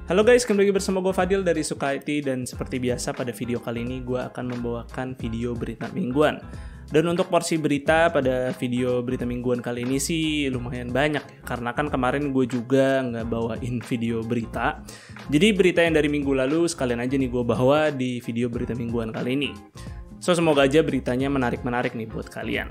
Halo guys, kembali lagi bersama gue Fadil dari Suka IT, dan seperti biasa pada video kali ini gue akan membawakan video berita mingguan. Dan untuk porsi berita pada video berita mingguan kali ini sih lumayan banyak, karena kan kemarin gue juga nggak bawain video berita. Jadi berita yang dari minggu lalu sekalian aja nih gue bawa di video berita mingguan kali ini. So semoga aja beritanya menarik-menarik nih buat kalian.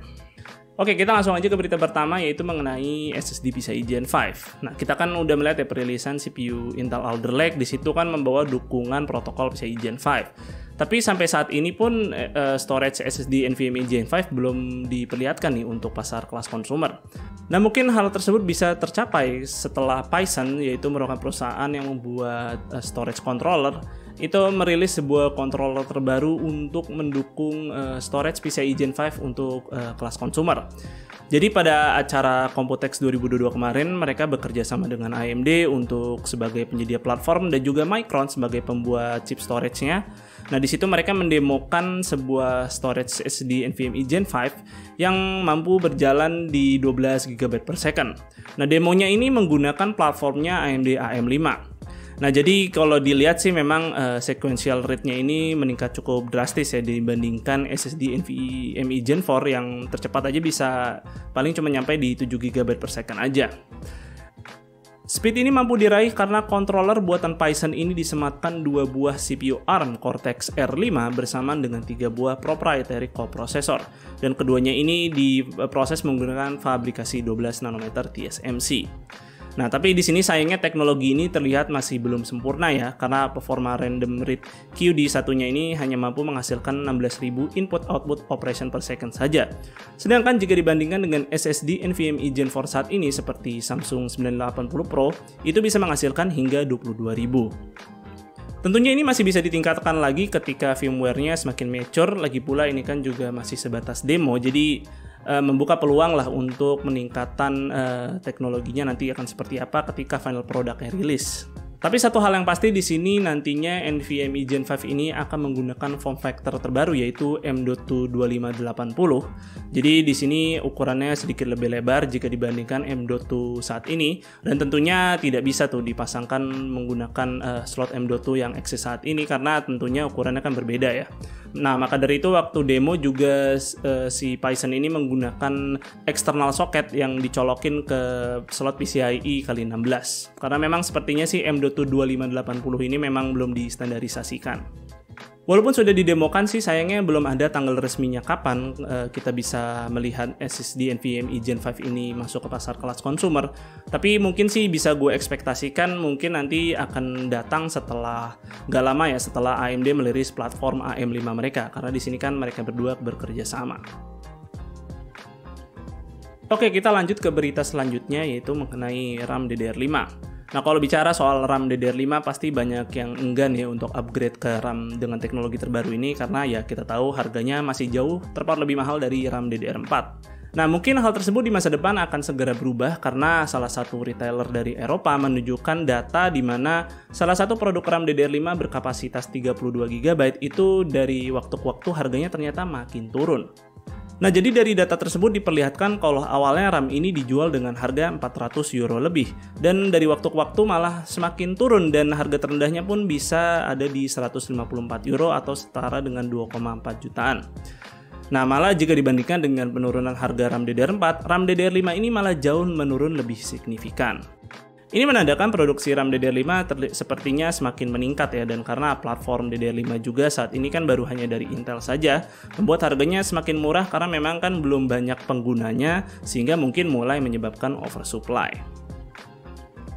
Oke, kita langsung aja ke berita pertama, yaitu mengenai SSD PCIe Gen 5. Nah, kita kan udah melihat ya perilisan CPU Intel Alder Lake, di situ kan membawa dukungan protokol PCIe Gen 5. Tapi sampai saat ini pun storage SSD NVMe Gen 5 belum diperlihatkan nih untuk pasar kelas konsumer. Nah, mungkin hal tersebut bisa tercapai setelah Phison, yaitu merupakan perusahaan yang membuat storage controller, itu merilis sebuah controller terbaru untuk mendukung storage PCIe Gen 5 untuk kelas konsumer. Jadi pada acara Computex 2022 kemarin, mereka bekerja sama dengan AMD untuk sebagai penyedia platform dan juga Micron sebagai pembuat chip storage-nya. Nah, di situ mereka mendemokan sebuah storage SSD NVMe Gen 5 yang mampu berjalan di 12 GB per second. Nah, demonya ini menggunakan platformnya AMD AM5. Nah, jadi kalau dilihat sih memang sequential rate-nya ini meningkat cukup drastis ya dibandingkan SSD NVMe Gen 4 yang tercepat aja bisa paling cuma nyampe di 7 GB per second aja. Speed ini mampu diraih karena controller buatan Phison ini disematkan 2 buah CPU ARM Cortex R5 bersamaan dengan 3 buah proprietary coprocessor, dan keduanya ini diproses menggunakan fabrikasi 12 nanometer TSMC. Nah, tapi di sini sayangnya teknologi ini terlihat masih belum sempurna ya, karena performa random read QD satunya ini hanya mampu menghasilkan 16.000 input-output operation per second saja. Sedangkan jika dibandingkan dengan SSD NVMe Gen 4 saat ini seperti Samsung 980 Pro, itu bisa menghasilkan hingga 22.000. Tentunya ini masih bisa ditingkatkan lagi ketika firmware-nya semakin mature, lagi pula ini kan juga masih sebatas demo, jadi membuka peluang lah untuk peningkatan teknologinya nanti akan seperti apa ketika final product-nya rilis. Tapi satu hal yang pasti di sini nantinya NVMe Gen 5 ini akan menggunakan form factor terbaru, yaitu M.2 2580. Jadi di sini ukurannya sedikit lebih lebar jika dibandingkan M.2 saat ini, dan tentunya tidak bisa tuh dipasangkan menggunakan slot M.2 yang eksis saat ini karena tentunya ukurannya kan berbeda ya. Nah, maka dari itu waktu demo juga si Phison ini menggunakan external socket yang dicolokin ke slot PCIe kali 16. Karena memang sepertinya si M.2 2580 ini memang belum distandarisasikan. Walaupun sudah didemokan sih, sayangnya belum ada tanggal resminya kapan kita bisa melihat SSD NVMe Gen 5 ini masuk ke pasar kelas konsumer. Tapi mungkin sih bisa gue ekspektasikan mungkin nanti akan datang setelah gak lama ya, setelah AMD merilis platform AM5 mereka, karena di sini kan mereka berdua bekerja sama. Oke, kita lanjut ke berita selanjutnya, yaitu mengenai RAM DDR5. Nah, kalau bicara soal RAM DDR5 pasti banyak yang enggan ya untuk upgrade ke RAM dengan teknologi terbaru ini, karena ya kita tahu harganya masih jauh terpaut lebih mahal dari RAM DDR4. Nah, mungkin hal tersebut di masa depan akan segera berubah karena salah satu retailer dari Eropa menunjukkan data di mana salah satu produk RAM DDR5 berkapasitas 32 GB itu dari waktu ke waktu harganya ternyata makin turun. Nah, jadi dari data tersebut diperlihatkan kalau awalnya RAM ini dijual dengan harga 400 euro lebih, dan dari waktu ke waktu malah semakin turun dan harga terendahnya pun bisa ada di 154 euro atau setara dengan 2,4 jutaan. Nah, malah jika dibandingkan dengan penurunan harga RAM DDR4, RAM DDR5 ini malah jauh menurun lebih signifikan. Ini menandakan produksi RAM DDR5 sepertinya semakin meningkat ya, dan karena platform DDR5 juga saat ini kan baru hanya dari Intel saja, membuat harganya semakin murah karena memang kan belum banyak penggunanya, sehingga mungkin mulai menyebabkan oversupply.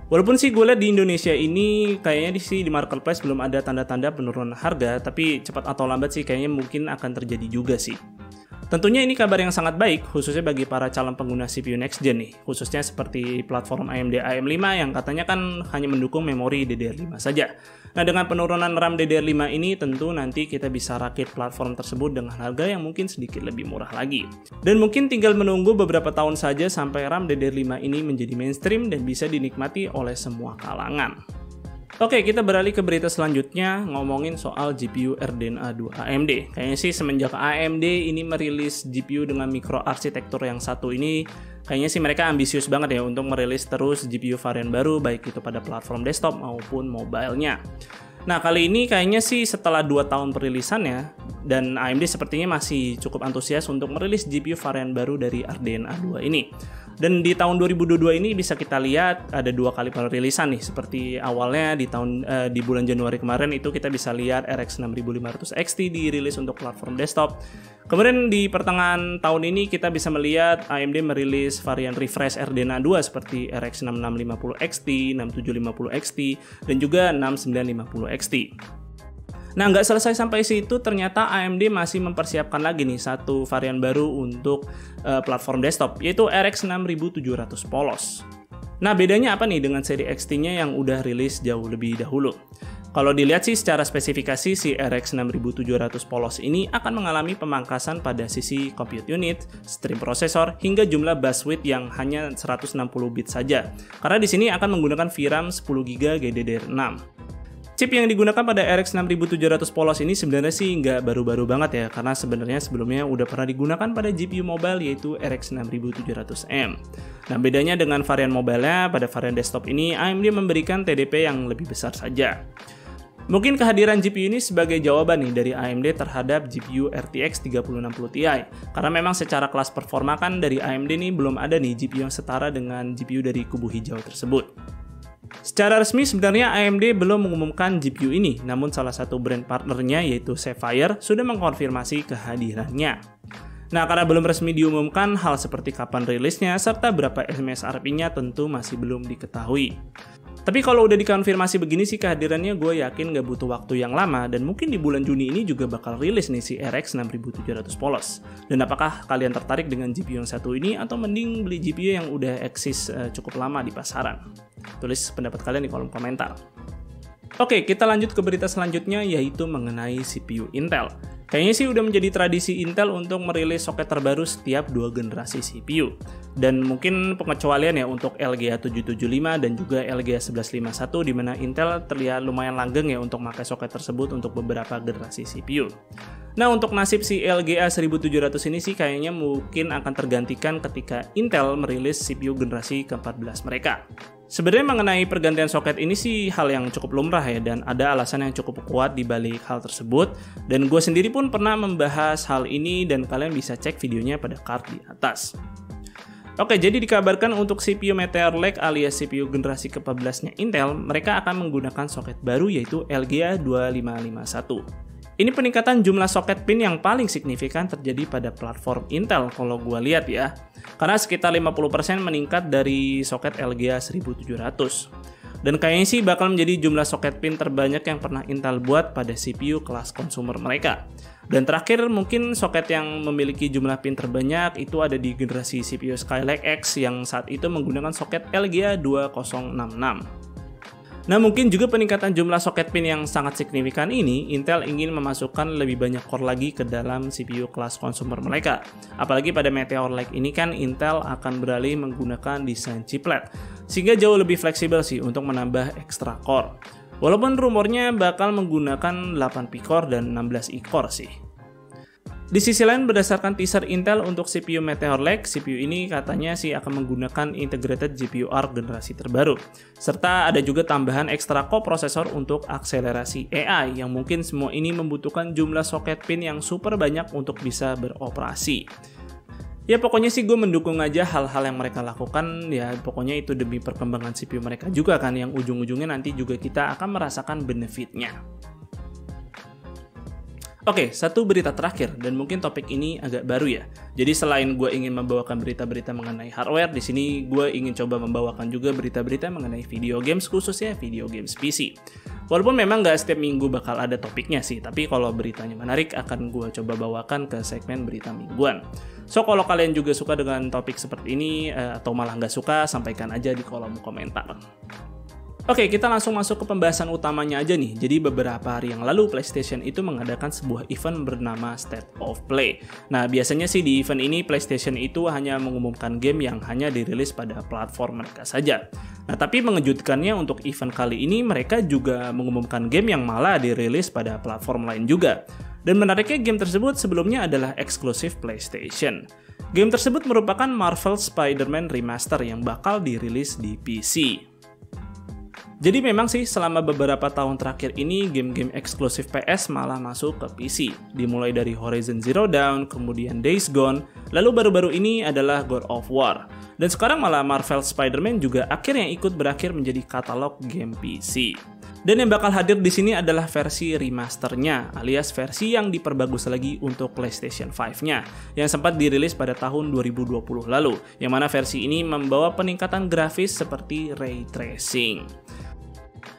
Walaupun sih gue lihat di Indonesia ini kayaknya di marketplace belum ada tanda-tanda penurunan harga, tapi cepat atau lambat sih kayaknya mungkin akan terjadi juga sih. Tentunya ini kabar yang sangat baik, khususnya bagi para calon pengguna CPU next gen nih, khususnya seperti platform AMD AM5 yang katanya kan hanya mendukung memori DDR5 saja. Nah, dengan penurunan RAM DDR5 ini tentu nanti kita bisa rakit platform tersebut dengan harga yang mungkin sedikit lebih murah lagi. Dan mungkin tinggal menunggu beberapa tahun saja sampai RAM DDR5 ini menjadi mainstream dan bisa dinikmati oleh semua kalangan. Oke, kita beralih ke berita selanjutnya ngomongin soal GPU RDNA 2 AMD. Kayaknya sih semenjak AMD ini merilis GPU dengan mikroarsitektur yang satu ini, kayaknya sih mereka ambisius banget ya untuk merilis terus GPU varian baru baik itu pada platform desktop maupun mobile-nya. Nah, kali ini kayaknya sih setelah 2 tahun perilisannya, dan AMD sepertinya masih cukup antusias untuk merilis GPU varian baru dari RDNA 2 ini. Dan di tahun 2022 ini bisa kita lihat ada 2 kali perilisan nih, seperti awalnya di bulan Januari kemarin itu kita bisa lihat RX 6500 XT dirilis untuk platform desktop. Kemudian di pertengahan tahun ini kita bisa melihat AMD merilis varian refresh RDNA 2 seperti RX 6650 XT, 6750 XT, dan juga 6950 XT. Nah, nggak selesai sampai situ, ternyata AMD masih mempersiapkan lagi nih satu varian baru untuk platform desktop, yaitu RX 6700 polos. Nah, bedanya apa nih dengan seri XT-nya yang udah rilis jauh lebih dahulu? Kalau dilihat sih secara spesifikasi, si RX 6700 polos ini akan mengalami pemangkasan pada sisi compute unit, stream processor, hingga jumlah bus width yang hanya 160 bit saja. Karena di sini akan menggunakan VRAM 10GB GDDR6. Chip yang digunakan pada RX 6700 polos ini sebenarnya sih nggak baru-baru banget ya, karena sebenarnya sebelumnya udah pernah digunakan pada GPU mobile yaitu RX 6700M. Nah, bedanya dengan varian mobile-nya, pada varian desktop ini AMD memberikan TDP yang lebih besar saja. Mungkin kehadiran GPU ini sebagai jawaban nih dari AMD terhadap GPU RTX 3060 Ti, karena memang secara kelas performa kan dari AMD nih belum ada nih GPU yang setara dengan GPU dari kubu hijau tersebut. Secara resmi sebenarnya AMD belum mengumumkan GPU ini, namun salah satu brand partnernya yaitu Sapphire sudah mengkonfirmasi kehadirannya. Nah, karena belum resmi diumumkan, hal seperti kapan rilisnya serta berapa MSRP-nya tentu masih belum diketahui. Tapi kalau udah dikonfirmasi begini sih kehadirannya, gue yakin nggak butuh waktu yang lama, dan mungkin di bulan Juni ini juga bakal rilis nih si RX 6700 polos. Dan apakah kalian tertarik dengan GPU yang satu ini atau mending beli GPU yang udah eksis cukup lama di pasaran? Tulis pendapat kalian di kolom komentar. Oke, kita lanjut ke berita selanjutnya yaitu mengenai CPU Intel. Kayaknya sih udah menjadi tradisi Intel untuk merilis soket terbaru setiap 2 generasi CPU. Dan mungkin pengecualian ya untuk LGA 775 dan juga LGA 1151 di mana Intel terlihat lumayan langgeng ya untuk memakai soket tersebut untuk beberapa generasi CPU. Nah, untuk nasib si LGA 1700 ini sih kayaknya mungkin akan tergantikan ketika Intel merilis CPU generasi ke-14 mereka. Sebenarnya mengenai pergantian soket ini sih hal yang cukup lumrah ya, dan ada alasan yang cukup kuat di balik hal tersebut, dan gue sendiri pun pernah membahas hal ini dan kalian bisa cek videonya pada card di atas. Oke, jadi dikabarkan untuk CPU Meteor Lake alias CPU generasi ke-14-nya Intel, mereka akan menggunakan soket baru yaitu LGA 2551. Ini peningkatan jumlah soket pin yang paling signifikan terjadi pada platform Intel kalau gue lihat ya. Karena sekitar 50% meningkat dari soket LGA 1700. Dan kayaknya sih bakal menjadi jumlah soket pin terbanyak yang pernah Intel buat pada CPU kelas consumer mereka. Dan terakhir mungkin soket yang memiliki jumlah pin terbanyak itu ada di generasi CPU Skylake X yang saat itu menggunakan soket LGA 2066. Nah, mungkin juga peningkatan jumlah soket pin yang sangat signifikan ini, Intel ingin memasukkan lebih banyak core lagi ke dalam CPU kelas consumer mereka. Apalagi pada Meteor Lake ini kan Intel akan beralih menggunakan desain chiplet, sehingga jauh lebih fleksibel sih untuk menambah ekstra core. Walaupun rumornya bakal menggunakan 8 P-core dan 16 E-core sih. Di sisi lain, berdasarkan teaser Intel untuk CPU Meteor Lake, CPU ini katanya sih akan menggunakan integrated GPU Arc generasi terbaru. Serta ada juga tambahan ekstra koprosesor untuk akselerasi AI, yang mungkin semua ini membutuhkan jumlah soket pin yang super banyak untuk bisa beroperasi. Ya pokoknya sih gue mendukung aja hal-hal yang mereka lakukan, ya pokoknya itu demi perkembangan CPU mereka juga kan, yang ujung-ujungnya nanti juga kita akan merasakan benefitnya. Oke, satu berita terakhir, dan mungkin topik ini agak baru ya. Jadi selain gue ingin membawakan berita-berita mengenai hardware, di sini gue ingin coba membawakan juga berita-berita mengenai video games, khususnya video games PC. Walaupun memang nggak setiap minggu bakal ada topiknya sih, tapi kalau beritanya menarik akan gue coba bawakan ke segmen berita mingguan. So, kalau kalian juga suka dengan topik seperti ini, atau malah nggak suka, sampaikan aja di kolom komentar. Oke, kita langsung masuk ke pembahasan utamanya aja nih. Jadi beberapa hari yang lalu PlayStation itu mengadakan sebuah event bernama State of Play. Nah, biasanya sih di event ini PlayStation itu hanya mengumumkan game yang hanya dirilis pada platform mereka saja. Nah, tapi mengejutkannya untuk event kali ini mereka juga mengumumkan game yang malah dirilis pada platform lain juga. Dan menariknya game tersebut sebelumnya adalah eksklusif PlayStation. Game tersebut merupakan Marvel Spider-Man Remaster yang bakal dirilis di PC. Jadi memang sih selama beberapa tahun terakhir ini game-game eksklusif PS malah masuk ke PC. Dimulai dari Horizon Zero Dawn, kemudian Days Gone, lalu baru-baru ini adalah God of War. Dan sekarang malah Marvel Spider-Man juga akhirnya ikut berakhir menjadi katalog game PC. Dan yang bakal hadir di sini adalah versi remasternya, alias versi yang diperbagus lagi untuk PlayStation 5-nya, yang sempat dirilis pada tahun 2020 lalu, yang mana versi ini membawa peningkatan grafis seperti ray tracing.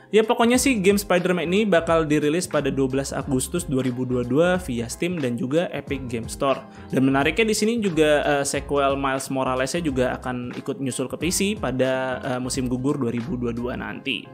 Ya pokoknya sih game Spider-Man ini bakal dirilis pada 12 Agustus 2022 via Steam dan juga Epic Game Store. Dan menariknya di sini juga sequel Miles Morales-nya juga akan ikut nyusul ke PC pada musim gugur 2022 nanti.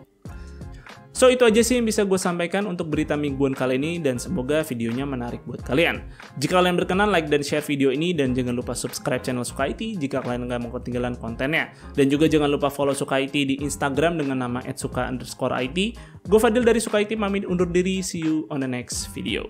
So itu aja sih yang bisa gue sampaikan untuk berita mingguan kali ini dan semoga videonya menarik buat kalian. Jika kalian berkenan, like dan share video ini dan jangan lupa subscribe channel Suka IT jika kalian nggak mau ketinggalan kontennya. Dan juga jangan lupa follow Suka IT di Instagram dengan nama @suka_it. Gue Fadil dari Suka IT, pamit undur diri, see you on the next video.